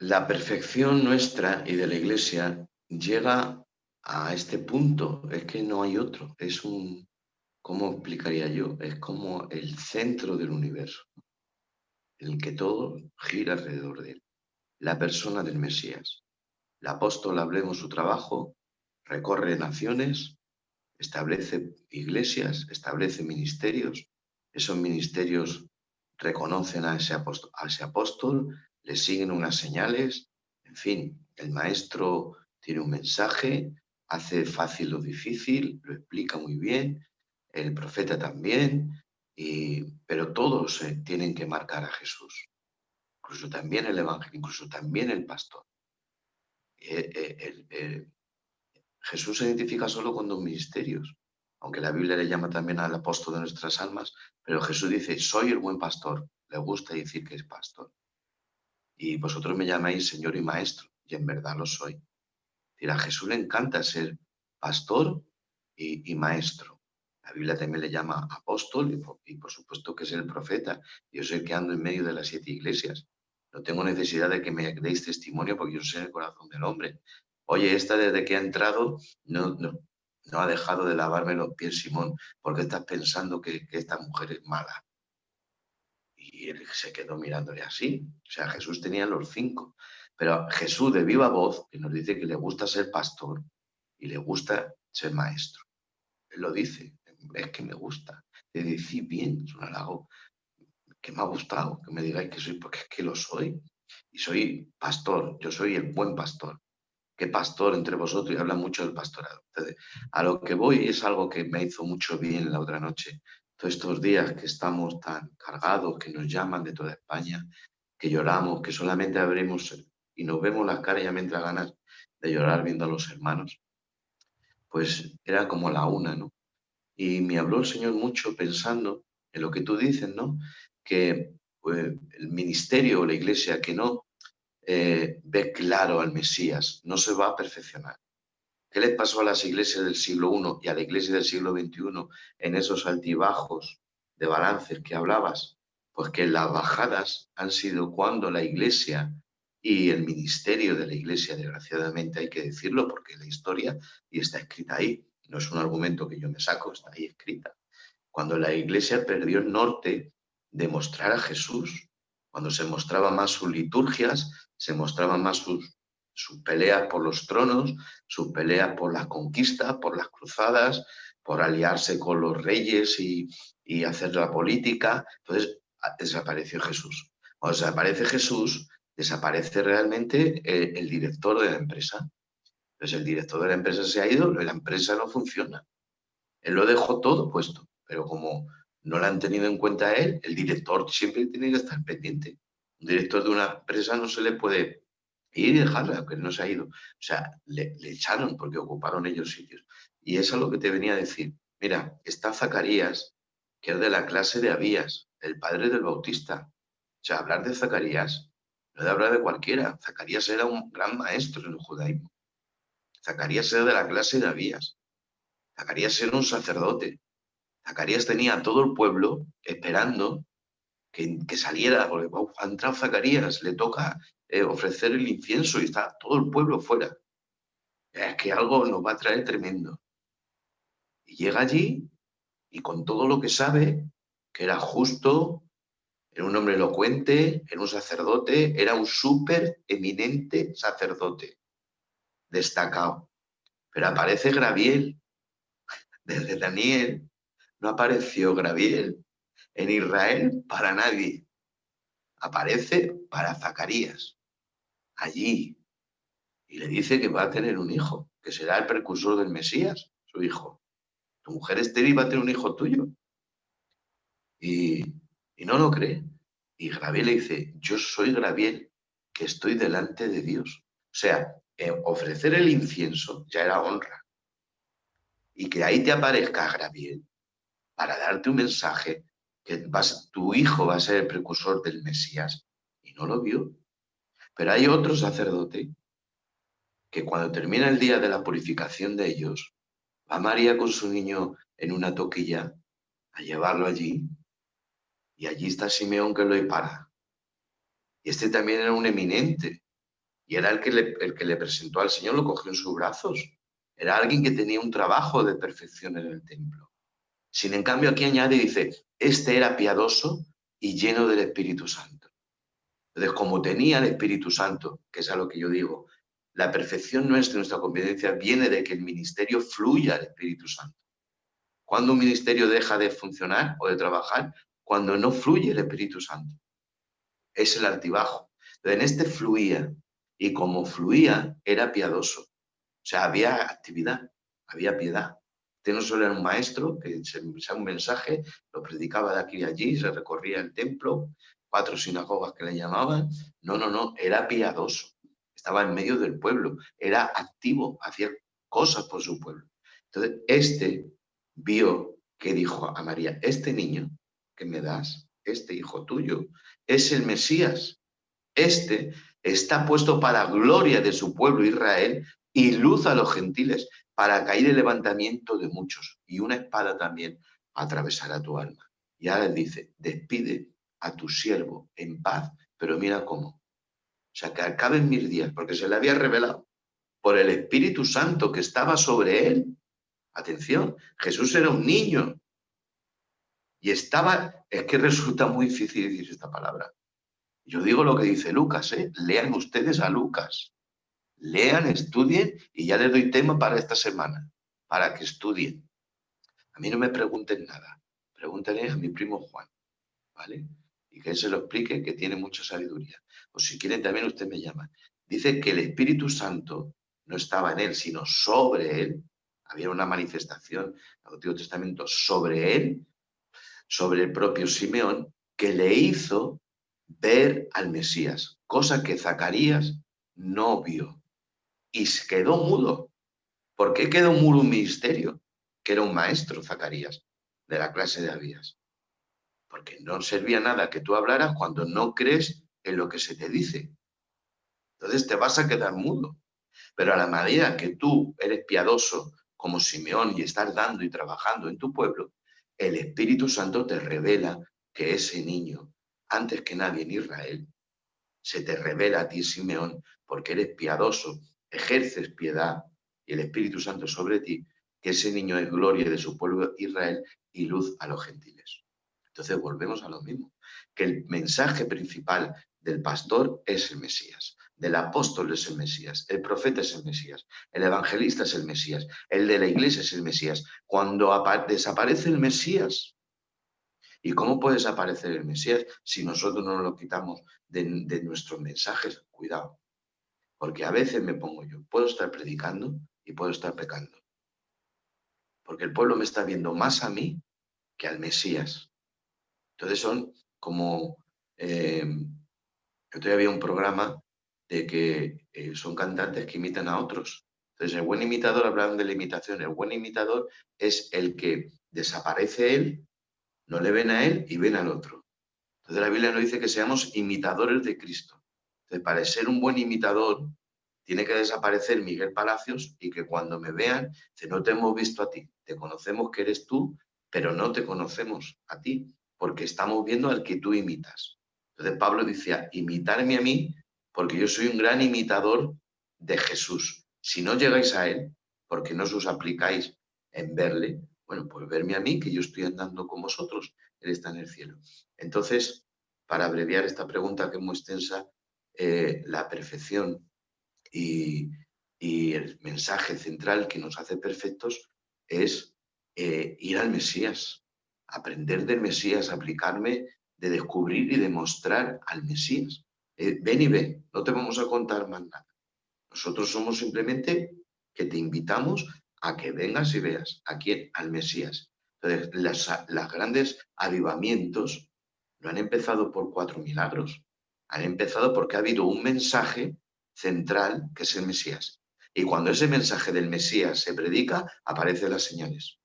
[SPEAKER 2] La perfección nuestra y de la Iglesia llega a este punto, es que no hay otro, es un, ¿cómo explicaría yo? Es como el centro del universo, en el que todo gira alrededor de él, la persona del Mesías. El apóstol, hablemos su trabajo, recorre naciones, establece iglesias, establece ministerios. Esos ministerios reconocen a ese apóstol, le siguen unas señales, en fin, el maestro tiene un mensaje, hace fácil lo difícil, lo explica muy bien, el profeta también, pero todos tienen que marcar a Jesús, incluso también el evangelio, incluso también el pastor. Jesús se identifica solo con dos ministerios, aunque la Biblia le llama también al apóstol de nuestras almas, pero Jesús dice, soy el buen pastor, le gusta decir que es pastor. Y vosotros me llamáis Señor y Maestro, y en verdad lo soy. A Jesús le encanta ser pastor y maestro. La Biblia también le llama apóstol y por supuesto que es el profeta. Yo soy el que ando en medio de las 7 iglesias. No tengo necesidad de que me deis testimonio porque yo sé el corazón del hombre. Oye, esta desde que ha entrado no ha dejado de lavarme los pies, Simón, porque estás pensando que esta mujer es mala. Y él se quedó mirándole así. O sea, Jesús tenía los 5. Pero Jesús de viva voz, que nos dice que le gusta ser pastor y le gusta ser maestro. Él lo dice, es que me gusta. De decir bien, es un halago que me ha gustado, que me digáis que soy, porque es que lo soy. Y soy pastor, yo soy el buen pastor. ¿Qué pastor entre vosotros? Y habla mucho del pastorado. Entonces, a lo que voy es algo que me hizo mucho bien la otra noche. Todos estos días que estamos tan cargados, que nos llaman de toda España, que lloramos, que solamente abrimos y nos vemos las caras y ya me entra ganas de llorar viendo a los hermanos, pues era como la una, ¿no? Y me habló el Señor mucho pensando en lo que tú dices, ¿no? Que pues, el ministerio o la iglesia que no ve claro al Mesías no se va a perfeccionar. ¿Qué les pasó a las iglesias del siglo I y a la iglesia del siglo XXI en esos altibajos de balances que hablabas? Pues que las bajadas han sido cuando la iglesia y el ministerio de la iglesia, desgraciadamente hay que decirlo porque la historia y está escrita ahí, no es un argumento que yo me saco, está ahí escrita. Cuando la iglesia perdió el norte de mostrar a Jesús, cuando se mostraban más sus liturgias, se mostraban más sus peleas por los tronos, sus peleas por las conquistas, por las cruzadas, por aliarse con los reyes y hacer la política. Entonces desapareció Jesús. Cuando desaparece Jesús, desaparece realmente el director de la empresa. Entonces el director de la empresa se ha ido, la empresa no funciona. Él lo dejó todo puesto, pero como no lo han tenido en cuenta a él, el director siempre tiene que estar pendiente. Un director de una empresa no se le puede ir y dejarla, que no se ha ido. O sea, le echaron porque ocuparon ellos sitios. Y eso es lo que te venía a decir. Mira, está Zacarías, que es de la clase de Abías, el padre del Bautista. O sea, hablar de Zacarías no de hablar de cualquiera. Zacarías era un gran maestro en el judaísmo. Zacarías era de la clase de Abías. Zacarías era un sacerdote. Zacarías tenía a todo el pueblo esperando que saliera, porque ha entrado Zacarías, le toca ofrecer el incienso y está todo el pueblo fuera. Es que algo nos va a traer tremendo. Y llega allí y con todo lo que sabe, que era justo, era un hombre elocuente, era un sacerdote, era un súper eminente sacerdote, destacado. Pero aparece Gabriel, desde Daniel, no apareció Gabriel en Israel para nadie. Aparece para Zacarías, allí, y le dice que va a tener un hijo, que será el precursor del Mesías, su hijo. Tu mujer estéril va a tener un hijo tuyo. Y, y no lo cree. Y Gabriel le dice, yo soy Gabriel, que estoy delante de Dios. O sea, ofrecer el incienso ya era honra. Y que ahí te aparezca Gabriel para darte un mensaje que tu hijo va a ser el precursor del Mesías. Y no lo vio. Pero hay otro sacerdote que cuando termina el día de la purificación de ellos, va María con su niño en una toquilla a llevarlo allí, y allí está Simeón que lo para. Y este también era un eminente, y era el que le presentó al Señor, lo cogió en sus brazos. Era alguien que tenía un trabajo de perfección en el templo. Sin en cambio, aquí añade y dice, este era piadoso y lleno del Espíritu Santo. Entonces, como tenía el Espíritu Santo, que es a lo que yo digo, la perfección nuestra, nuestra convivencia, viene de que el ministerio fluya al Espíritu Santo. ¿Cuándo un ministerio deja de funcionar o de trabajar? Cuando no fluye el Espíritu Santo. Es el altibajo. Entonces, en este fluía, y como fluía, era piadoso. O sea, había actividad, había piedad. Usted no solo era un maestro que se un mensaje, lo predicaba de aquí y allí, se recorría el templo, 4 sinagogas que le llamaban. No, no, no, era piadoso. Estaba en medio del pueblo, era activo, hacía cosas por su pueblo. Entonces, vio que dijo a María, este niño que me das, este hijo tuyo, es el Mesías. Este está puesto para gloria de su pueblo Israel y luz a los gentiles, para caer el levantamiento de muchos. Y una espada también atravesará tu alma. Y ahora dice, despide a tu siervo en paz, pero mira cómo. O sea, que acaben mis días, porque se le había revelado por el Espíritu Santo que estaba sobre él. Atención, Jesús era un niño y estaba, es que resulta muy difícil decir esta palabra. Yo digo lo que dice Lucas, ¿eh? Lean ustedes a Lucas. Lean, estudien y ya les doy tema para esta semana, para que estudien. A mí no me pregunten nada. Pregúntenle a mi primo Juan, ¿vale? Y que él se lo explique, que tiene mucha sabiduría. O si quieren también usted me llama. Dice que el Espíritu Santo no estaba en él, sino sobre él. Había una manifestación en el Antiguo Testamento sobre él, sobre el propio Simeón, que le hizo ver al Mesías, cosa que Zacarías no vio. Y quedó mudo. ¿Por qué quedó mudo un ministerio? Que era un maestro, Zacarías, de la clase de Abías. Porque no servía nada que tú hablaras cuando no crees en lo que se te dice. Entonces te vas a quedar mudo. Pero a la medida que tú eres piadoso como Simeón y estás dando y trabajando en tu pueblo, el Espíritu Santo te revela que ese niño, antes que nadie en Israel, se te revela a ti, Simeón, porque eres piadoso, ejerces piedad y el Espíritu Santo sobre ti, que ese niño es gloria de su pueblo Israel y luz a los gentiles. Entonces volvemos a lo mismo, que el mensaje principal del pastor es el Mesías, del apóstol es el Mesías, el profeta es el Mesías, el evangelista es el Mesías, el de la iglesia es el Mesías. Cuando desaparece el Mesías, ¿y cómo puede desaparecer el Mesías si nosotros no lo quitamos de nuestros mensajes? Cuidado, porque a veces me pongo yo, puedo estar predicando y puedo estar pecando, porque el pueblo me está viendo más a mí que al Mesías. Entonces son como, yo todavía había un programa de que son cantantes que imitan a otros. Entonces el buen imitador, hablaban de la imitación, el buen imitador es el que desaparece él, no le ven a él y ven al otro. Entonces la Biblia nos dice que seamos imitadores de Cristo. Entonces, para ser un buen imitador, tiene que desaparecer Miguel Palacios y que cuando me vean, no te hemos visto a ti, te conocemos que eres tú, pero no te conocemos a ti, porque estamos viendo al que tú imitas. Entonces Pablo decía, imitarme a mí, porque yo soy un gran imitador de Jesús. Si no llegáis a él, porque no os aplicáis en verle, bueno, pues verme a mí, que yo estoy andando con vosotros, él está en el cielo. Entonces, para abreviar esta pregunta que es muy extensa, la perfección y el mensaje central que nos hace perfectos es ir al Mesías, aprender del Mesías, aplicarme de descubrir y demostrar al Mesías. Ven y ven, no te vamos a contar más nada. Nosotros somos simplemente que te invitamos a que vengas y veas a quién, al Mesías. Entonces, las grandes avivamientos no han empezado por 4 milagros, han empezado porque ha habido un mensaje central que es el Mesías. Y cuando ese mensaje del Mesías se predica, aparecen las señales.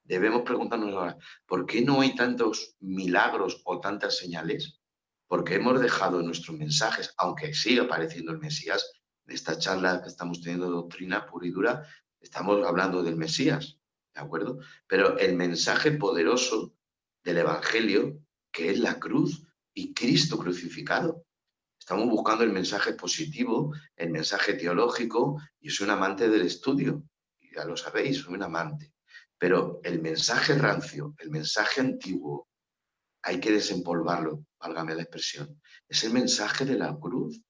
[SPEAKER 2] Debemos preguntarnos ahora, ¿por qué no hay tantos milagros o tantas señales? Porque hemos dejado nuestros mensajes, aunque siga apareciendo el Mesías, en esta charla que estamos teniendo de doctrina pura y dura, estamos hablando del Mesías, ¿de acuerdo? Pero el mensaje poderoso del Evangelio, que es la cruz y Cristo crucificado. Estamos buscando el mensaje positivo, el mensaje teológico, y soy un amante del estudio. Y ya lo sabéis, soy un amante. Pero el mensaje rancio, el mensaje antiguo, hay que desempolvarlo, válgame la expresión. Es el mensaje de la cruz.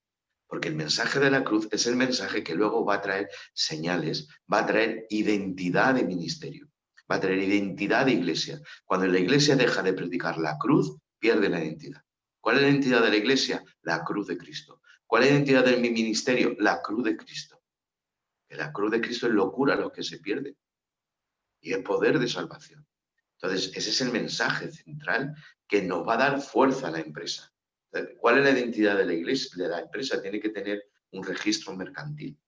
[SPEAKER 2] Porque el mensaje de la cruz es el mensaje que luego va a traer señales, va a traer identidad de ministerio, va a traer identidad de iglesia. Cuando la iglesia deja de predicar la cruz, pierde la identidad. ¿Cuál es la identidad de la iglesia? La cruz de Cristo. ¿Cuál es la identidad de mi ministerio? La cruz de Cristo. Que la cruz de Cristo es locura a los que se pierden y es poder de salvación. Entonces, ese es el mensaje central que nos va a dar fuerza a la empresa. ¿Cuál es la identidad de la iglesia? De la empresa tiene que tener un registro mercantil.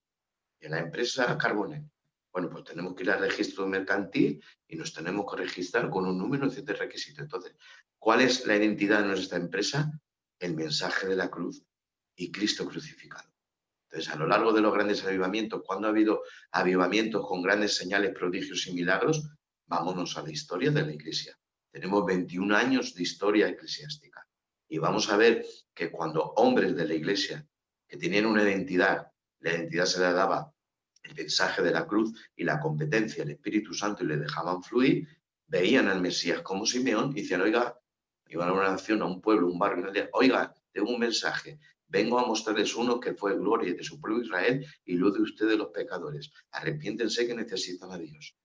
[SPEAKER 2] ¿Y en la empresa Carbonet? Bueno, pues tenemos que ir al registro mercantil y nos tenemos que registrar con un número de requisitos. Entonces, ¿cuál es la identidad de nuestra empresa? El mensaje de la cruz y Cristo crucificado. Entonces, a lo largo de los grandes avivamientos, cuando ha habido avivamientos con grandes señales, prodigios y milagros, vámonos a la historia de la Iglesia. Tenemos 21 años de historia eclesiástica y vamos a ver que cuando hombres de la Iglesia que tenían una identidad, la identidad se la daba el mensaje de la cruz y la competencia, el Espíritu Santo, y le dejaban fluir, veían al Mesías como Simeón y decían, oiga, iban a una nación, a un pueblo, un barrio, oiga, tengo un mensaje, vengo a mostrarles uno que fue gloria de su pueblo Israel y luz de ustedes los pecadores. Arrepiéntense que necesitan a Dios.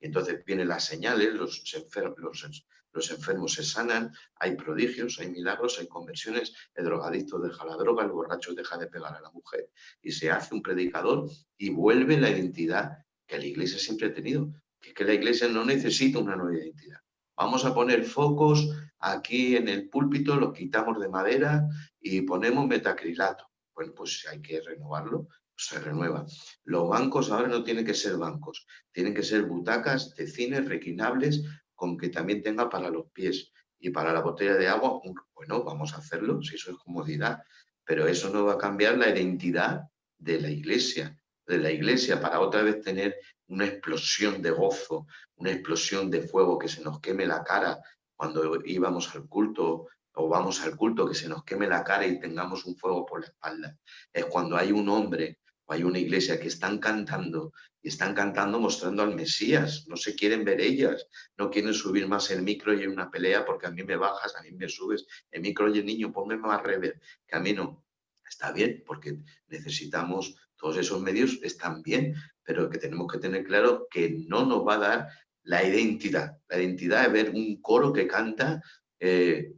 [SPEAKER 2] Y entonces vienen las señales, los enfermos se sanan, hay prodigios, hay milagros, hay conversiones, el drogadicto deja la droga, el borracho deja de pegar a la mujer y se hace un predicador y vuelve la identidad que la iglesia siempre ha tenido, que es que la iglesia no necesita una nueva identidad. Vamos a poner focos aquí en el púlpito, los quitamos de madera y ponemos metacrilato. Bueno, pues hay que renovarlo, se renueva. Los bancos ahora no tienen que ser bancos, tienen que ser butacas de cine reclinables con que también tenga para los pies y para la botella de agua. Bueno, vamos a hacerlo, si eso es comodidad, pero eso no va a cambiar la identidad de la iglesia para otra vez tener una explosión de gozo, una explosión de fuego, que se nos queme la cara cuando íbamos al culto o vamos al culto, que se nos queme la cara y tengamos un fuego por la espalda. Es cuando hay un hombre o hay una iglesia que están cantando y están cantando mostrando al Mesías, no se quieren ver ellas, no quieren subir más el micro y en una pelea porque a mí me bajas, a mí me subes el micro y el niño, ponme más rever, que a mí no. Está bien, porque necesitamos todos esos medios, están bien, pero que tenemos que tener claro que no nos va a dar la identidad. La identidad es ver un coro que canta que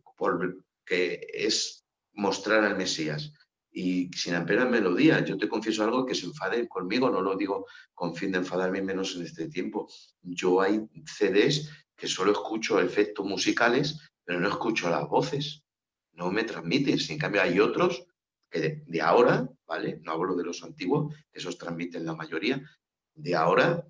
[SPEAKER 2] es mostrar al Mesías y sin apenas melodía. Yo te confieso algo, que se enfaden conmigo, no lo digo con fin de enfadarme menos en este tiempo. Yo hay CDs que solo escucho efectos musicales, pero no escucho las voces, no me transmiten. En cambio hay otros que de ahora, ¿vale? No hablo de los antiguos, que esos transmiten la mayoría, de ahora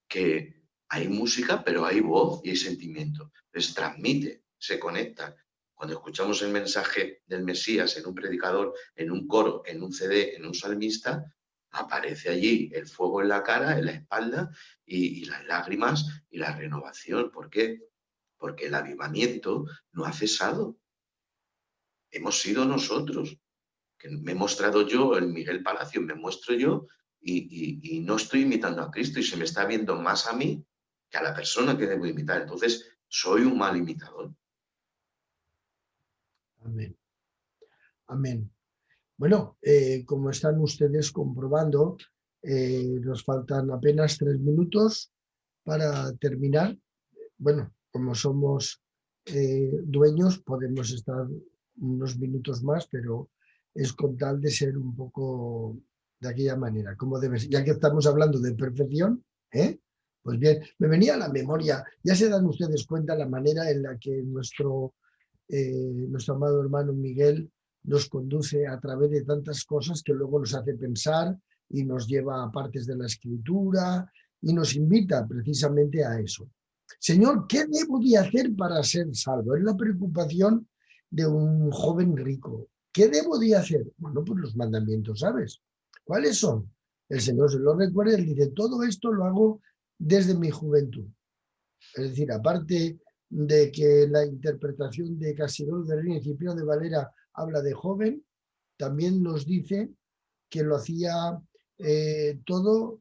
[SPEAKER 2] que hay música, pero hay voz y hay sentimiento. Les transmite, se conecta. Cuando escuchamos el mensaje del Mesías en un predicador, en un coro, en un CD, en un salmista, aparece allí el fuego en la cara, en la espalda y las lágrimas y la renovación. ¿Por qué? Porque el avivamiento no ha cesado. Hemos sido nosotros, que me he mostrado yo, el Miguel Palacio, me muestro yo y no estoy imitando a Cristo y se me está viendo más a mí que a la persona que debo imitar. Entonces, soy un mal imitador.
[SPEAKER 1] Amén. Amén. Bueno, como están ustedes comprobando, nos faltan apenas 3 minutos para terminar. Bueno, como somos dueños, podemos estar unos minutos más, pero es con tal de ser un poco de aquella manera, como debe ser. Ya que estamos hablando de perfección, pues bien, me venía a la memoria, ya se dan ustedes cuenta la manera en la que nuestro amado hermano Miguel nos conduce a través de tantas cosas que luego nos hace pensar y nos lleva a partes de la escritura y nos invita precisamente a eso. Señor, ¿qué debo de hacer para ser salvo? Es la preocupación de un joven rico. ¿Qué debo de hacer? Bueno, pues los mandamientos, ¿sabes? ¿Cuáles son? El Señor se lo recuerda y dice, todo esto lo hago desde mi juventud. Es decir, aparte de que la interpretación de Casidoro de Reina y Cipriano de Valera habla de joven, también nos dice que lo hacía todo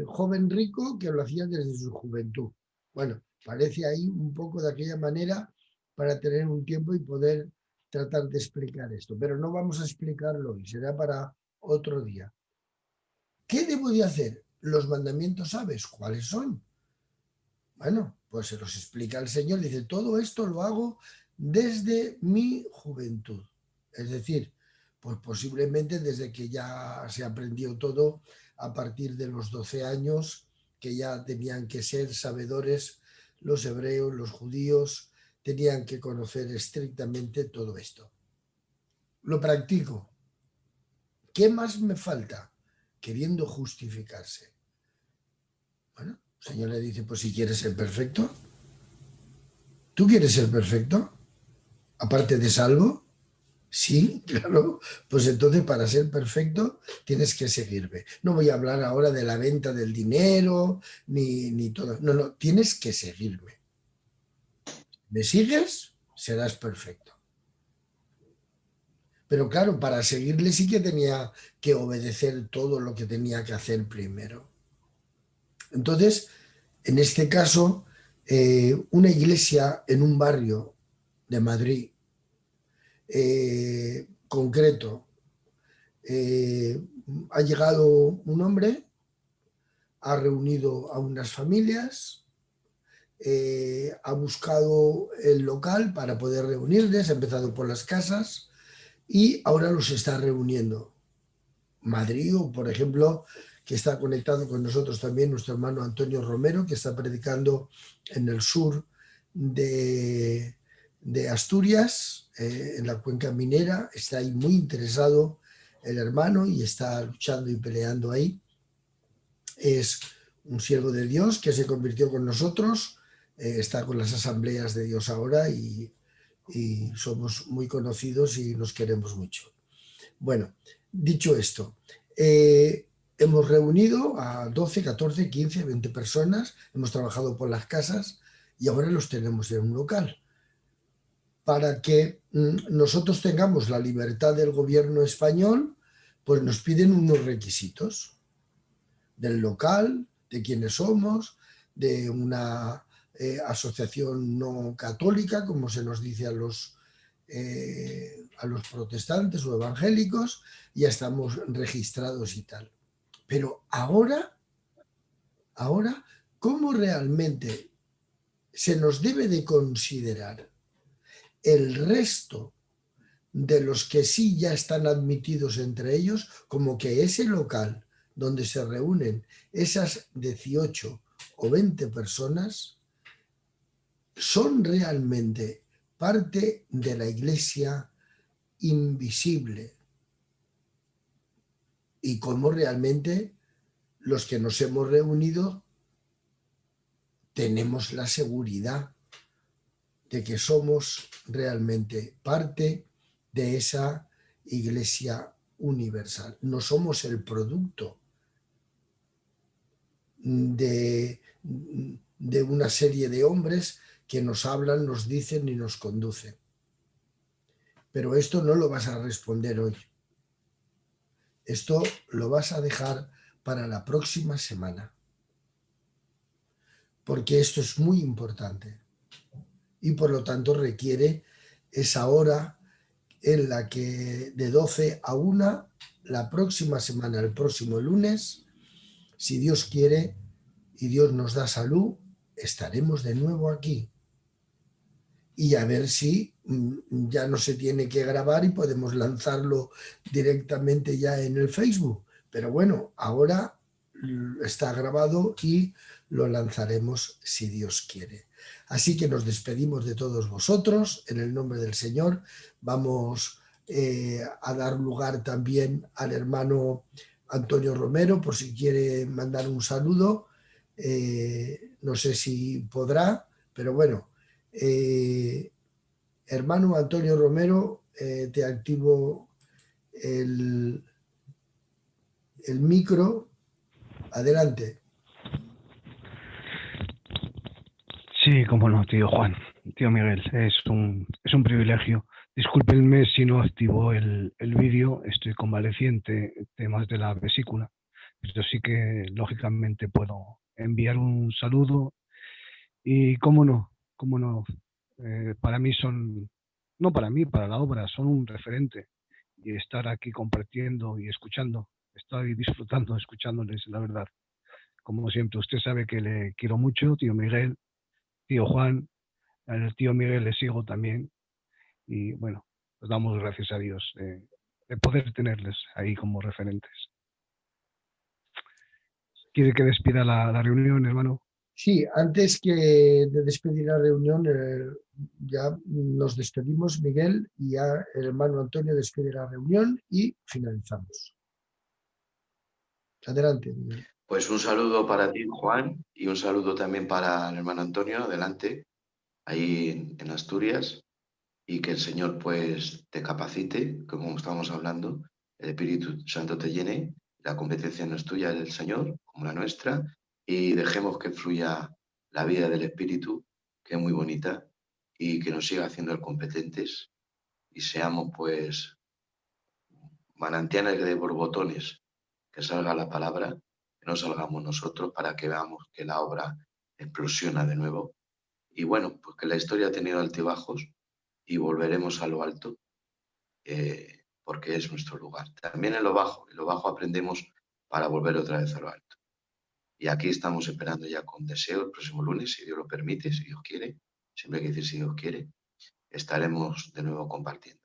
[SPEAKER 1] joven rico, que lo hacía desde su juventud. Bueno, parece ahí un poco de aquella manera para tener un tiempo y poder tratar de explicar esto. Pero no vamos a explicarlo hoy, será para otro día. ¿Qué debo de hacer? Los mandamientos, ¿sabes cuáles son? Bueno, pues se los explica el Señor. Dice, todo esto lo hago desde mi juventud. Es decir, pues posiblemente desde que ya se aprendió todo a partir de los 12 años, que ya tenían que ser sabedores los hebreos, los judíos, tenían que conocer estrictamente todo esto. Lo practico. ¿Qué más me falta? Queriendo justificarse. Bueno, el Señor le dice, pues si quieres ser perfecto, ¿tú quieres ser perfecto? Aparte de salvo, sí, claro, pues entonces para ser perfecto tienes que seguirme. No voy a hablar ahora de la venta del dinero, ni todo. No, no, tienes que seguirme. ¿Me sigues? Serás perfecto. Pero claro, para seguirle sí que tenía que obedecer todo lo que tenía que hacer primero. Entonces, en este caso, una iglesia en un barrio de Madrid concreto, ha llegado un hombre, ha reunido a unas familias, ha buscado el local para poder reunirles, ha empezado por las casas y ahora los está reuniendo. Madrid, o por ejemplo, que está conectado con nosotros también nuestro hermano Antonio Romero, que está predicando en el sur de Asturias, en la cuenca minera. Está ahí muy interesado el hermano y está luchando y peleando ahí. Es un siervo de Dios que se convirtió con nosotros, está con las asambleas de Dios ahora y somos muy conocidos y nos queremos mucho. Bueno, dicho esto, hemos reunido a 12, 14, 15, 20 personas, hemos trabajado por las casas y ahora los tenemos en un local. Para que nosotros tengamos la libertad del gobierno español, pues nos piden unos requisitos del local, de quiénes somos, de una asociación no católica, como se nos dice a los protestantes o evangélicos, ya estamos registrados y tal. Pero ahora, ¿cómo realmente se nos debe de considerar el resto de los que sí ya están admitidos entre ellos, como que ese local donde se reúnen esas 18 o 20 personas son realmente parte de la iglesia invisible? Y cómo realmente los que nos hemos reunido tenemos la seguridad de que somos realmente parte de esa iglesia universal. No somos el producto de una serie de hombres que nos hablan, nos dicen y nos conducen. Pero esto no lo vas a responder hoy. Esto lo vas a dejar para la próxima semana. Porque esto es muy importante. Y por lo tanto requiere esa hora en la que de 12 a 1, la próxima semana, el próximo lunes, si Dios quiere y Dios nos da salud, estaremos de nuevo aquí. Y a ver si ya no se tiene que grabar y podemos lanzarlo directamente ya en el Facebook. Pero bueno, ahora está grabado y lo lanzaremos si Dios quiere. Así que nos despedimos de todos vosotros en el nombre del Señor. Vamos a dar lugar también al hermano Antonio Romero por si quiere mandar un saludo. No sé si podrá, pero bueno. Hermano Antonio Romero, te activo el micro. Adelante.
[SPEAKER 3] Sí, cómo no, tío Juan, tío Miguel, es un privilegio Discúlpenme si no activó el vídeo, estoy convaleciente, temas de la vesícula, pero sí que lógicamente puedo enviar un saludo y cómo no, para mí son, no para mí, para la obra, son un referente y estar aquí compartiendo y escuchando, estoy disfrutando escuchándoles, la verdad. Como siempre, usted sabe que le quiero mucho, tío Miguel, tío Juan, al tío Miguel le sigo también y bueno, pues damos gracias a Dios de poder tenerles ahí como referentes. ¿Quiere que despida la reunión, hermano?
[SPEAKER 1] Sí, antes de despedir la reunión, ya nos despedimos, Miguel, y ya el hermano Antonio despide la reunión y finalizamos. Adelante, Miguel.
[SPEAKER 2] Pues un saludo para ti, Juan, y un saludo también para el hermano Antonio, adelante, ahí en Asturias, y que el Señor pues te capacite, que como estamos hablando, el Espíritu Santo te llene, la competencia no es tuya, es del Señor, como la nuestra, y dejemos que fluya la vida del Espíritu, que es muy bonita, y que nos siga haciendo competentes, y seamos pues manantiales de borbotones, que salga la palabra, que no salgamos nosotros para que veamos que la obra explosiona de nuevo. Y bueno, pues que la historia ha tenido altibajos y volveremos a lo alto, porque es nuestro lugar. También en lo bajo aprendemos para volver otra vez a lo alto. Y aquí estamos esperando ya con deseo el próximo lunes, si Dios lo permite, si Dios quiere, siempre hay que decir si Dios quiere, estaremos de nuevo compartiendo.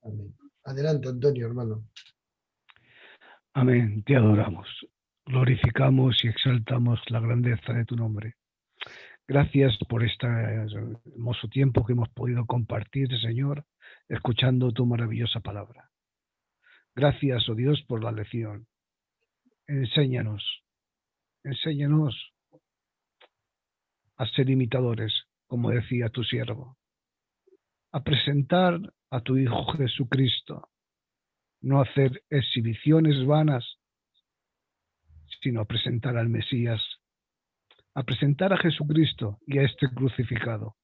[SPEAKER 1] Amén. Adelante, Antonio, hermano.
[SPEAKER 3] Amén, te adoramos, glorificamos y exaltamos la grandeza de tu nombre. Gracias por este hermoso tiempo que hemos podido compartir, Señor, escuchando tu maravillosa palabra. Gracias, oh Dios, por la lección. Enséñanos a ser imitadores, como decía tu siervo, a presentar a tu Hijo Jesucristo, no hacer exhibiciones vanas, sino a presentar al Mesías, a presentar a Jesucristo y a este crucificado,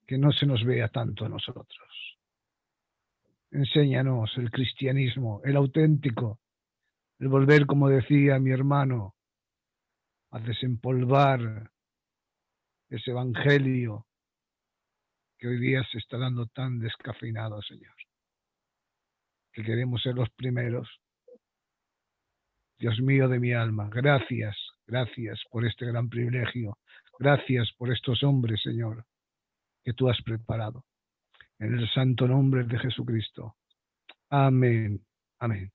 [SPEAKER 3] que no se nos vea tanto a nosotros. Enséñanos el cristianismo, el auténtico, el volver, como decía mi hermano, a desempolvar ese evangelio que hoy día se está dando tan descafeinado, Señor, que queremos ser los primeros. Dios mío de mi alma, gracias por este gran privilegio, gracias por estos hombres, Señor, que tú has preparado. En el santo nombre de Jesucristo. Amén. Amén.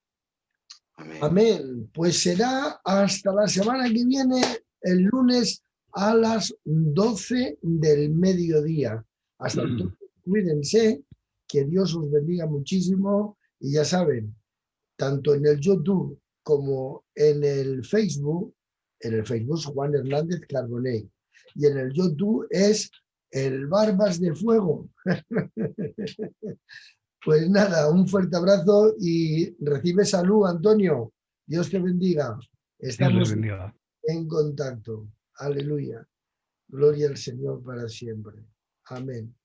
[SPEAKER 2] Amén.
[SPEAKER 1] Amén. Pues será hasta la semana que viene, el lunes a las 12 del mediodía. Hasta entonces, cuídense, que Dios os bendiga muchísimo y ya saben, tanto en el YouTube como en el Facebook Juan Hernández Carbonell y en el YouTube es el Barbas de Fuego. Pues nada, un fuerte abrazo y recibe salud, Antonio. Dios te bendiga. Estamos en contacto. Aleluya. Gloria al Señor para siempre. Amén.